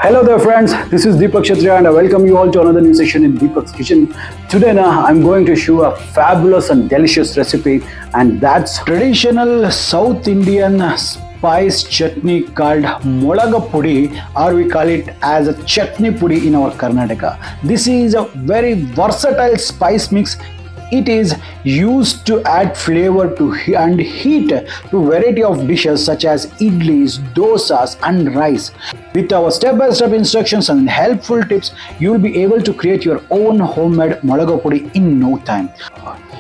Hello there friends, this is Deepak Kshatriya and I welcome you all to another new session in Deepak's kitchen. Today I'm going to show a fabulous and delicious recipe, and that's traditional South Indian spice chutney called malagopuri, or we call it as a chutney pudi in our Karnataka. This is a very versatile spice mix. It is used to add flavor to and heat to variety of dishes such as idlis, dosas and rice. With our step-by-step instructions and helpful tips, you will be able to create your own homemade malagopuri in no time.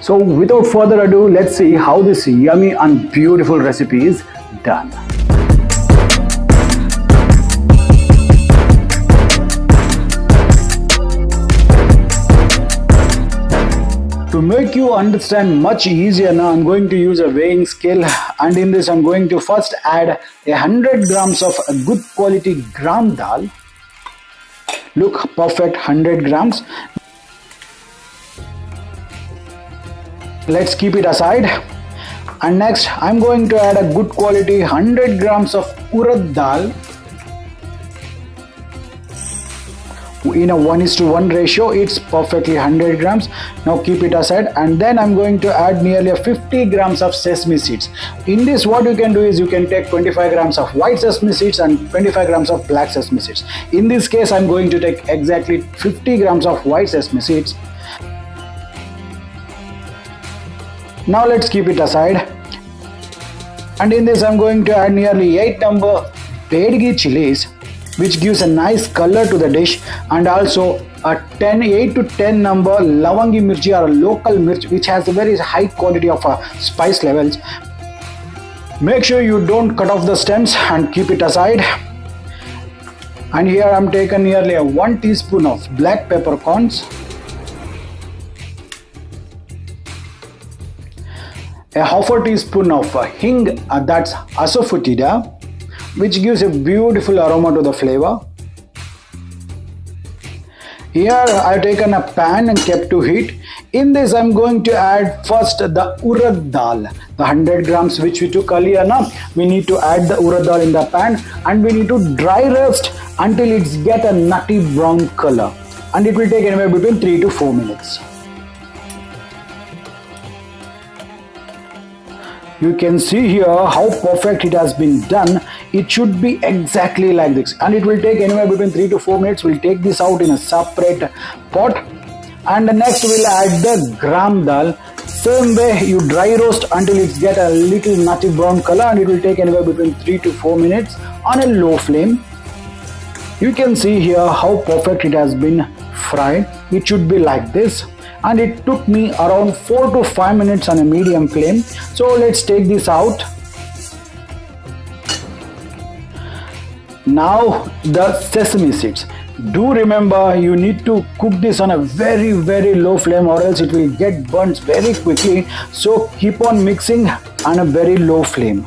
So without further ado, let's see how this yummy and beautiful recipe is done. To make you understand much easier now, I'm going to use a weighing scale, and in this I'm going to first add 100 grams of good quality gram dal. Look, perfect 100 grams. Let's keep it aside. And next I'm going to add a good quality 100 grams of urad dal in a 1:1 ratio. It's perfectly 100 grams. Now keep it aside, and then I'm going to add nearly 50 grams of sesame seeds. In this, what you can do is you can take 25 grams of white sesame seeds and 25 grams of black sesame seeds. In this case, I'm going to take exactly 50 grams of white sesame seeds. Now let's keep it aside, and in this I'm going to add nearly 8 number veggies chillies, which gives a nice color to the dish, and also a 8 to 10 number lavangi mirchi or a local mirch, which has a very high quality of spice levels. Make sure you don't cut off the stems and keep it aside. And here I'm taking nearly a 1 teaspoon of black peppercorns, a half a teaspoon of hing, that's asafoetida, which gives a beautiful aroma to the flavor. Here I've taken a pan and kept to heat. In this I'm going to add first the urad dal, the 100 grams which we took earlier. Now we need to add the urad dal in the pan, and we need to dry roast until it's get a nutty brown color, and it will take anywhere between 3 to 4 minutes. You can see here how perfect it has been done. It should be exactly like this, and it will take anywhere between 3 to 4 minutes. We'll take this out in a separate pot, and next we'll add the gram dal. Same way, you dry roast until it get a little nutty brown color, and it will take anywhere between 3 to 4 minutes on a low flame. You can see here how perfect it has been fried. It should be like this, and it took me around 4 to 5 minutes on a medium flame. So let's take this out. Now the sesame seeds. Do remember, you need to cook this on a very low flame, or else it will get burnt very quickly. So keep on mixing on a very low flame.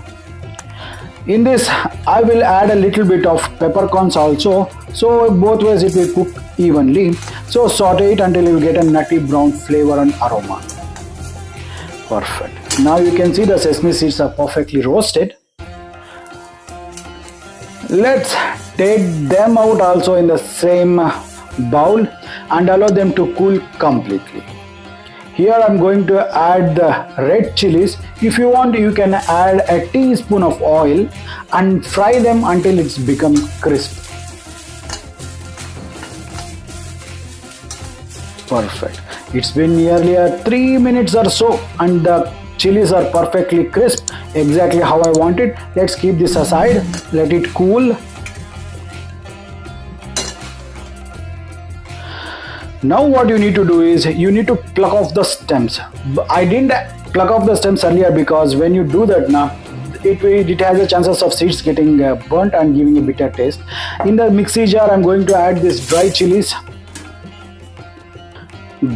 In this I will add a little bit of peppercorns also, so both ways it will cook evenly. So saute it until you get a nutty brown flavor and aroma. Perfect. Now you can see the sesame seeds are perfectly roasted. Let's take them out also in the same bowl and allow them to cool completely. Here I'm going to add the red chillies. If you want, you can add a teaspoon of oil and fry them until it's become crisp. Perfect. It's been nearly 3 minutes or so, and the chilies are perfectly crisp, exactly how I want it. Let's keep this aside, let it cool. Now what you need to do is you need to pluck off the stems. I didn't pluck off the stems earlier because when you do that now, it has a chances of seeds getting burnt and giving a bitter taste. In the mixie jar I'm going to add this dry chilies.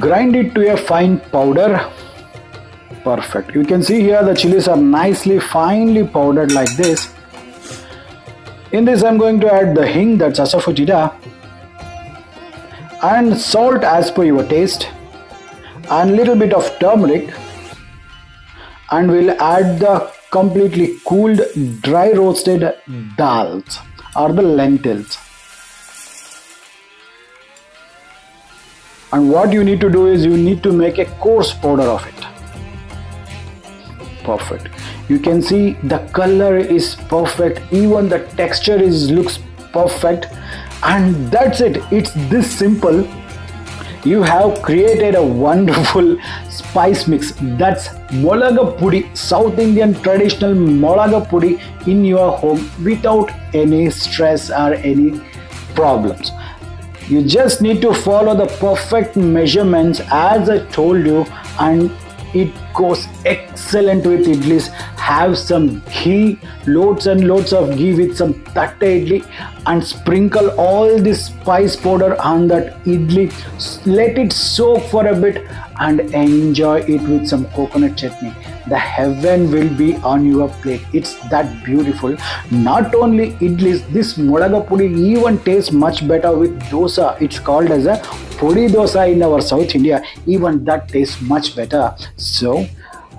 Grind it to a fine powder. Perfect. You can see here the chilies are nicely finely powdered like this. In this I'm going to add the hing, that's asafoetida, and salt as per your taste, and little bit of turmeric, and we'll add the completely cooled dry roasted dals or the lentils. And what you need to do is you need to make a coarse powder of it. Perfect. You can see the color is perfect, even the texture looks perfect, and that's it. It's this simple. You have created a wonderful spice mix. That's malagopuri, South Indian traditional malagopuri in your home without any stress or any problems. You just need to follow the perfect measurements as I told you, and it goes excellent with idlis. Have some ghee, loads and loads of ghee with some tatte idli, and sprinkle all this spice powder on that idli. Let it soak for a bit and enjoy it with some coconut chutney. The heaven will be on your plate. It's that beautiful. Not only idlis, this malagopuri even tastes much better with dosa. It's called as a Pudi dosa in our South India. Even that tastes much better. So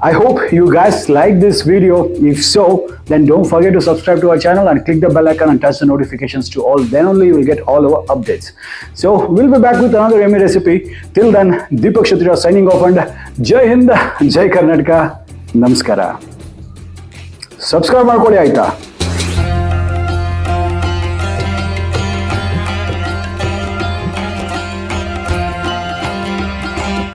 I hope you guys like this video. If so, then don't forget to subscribe to our channel and click the bell icon and touch the notifications to all. Then only you will get all our updates. So we'll be back with another yummy recipe. Till then, Deepak Kshatriya signing off, and Jai Hind, Jai Karnataka, Namaskara. Subscribe ಮಾಡ್ಕೊಳ್ಳಿ ಆಯ್ತಾ?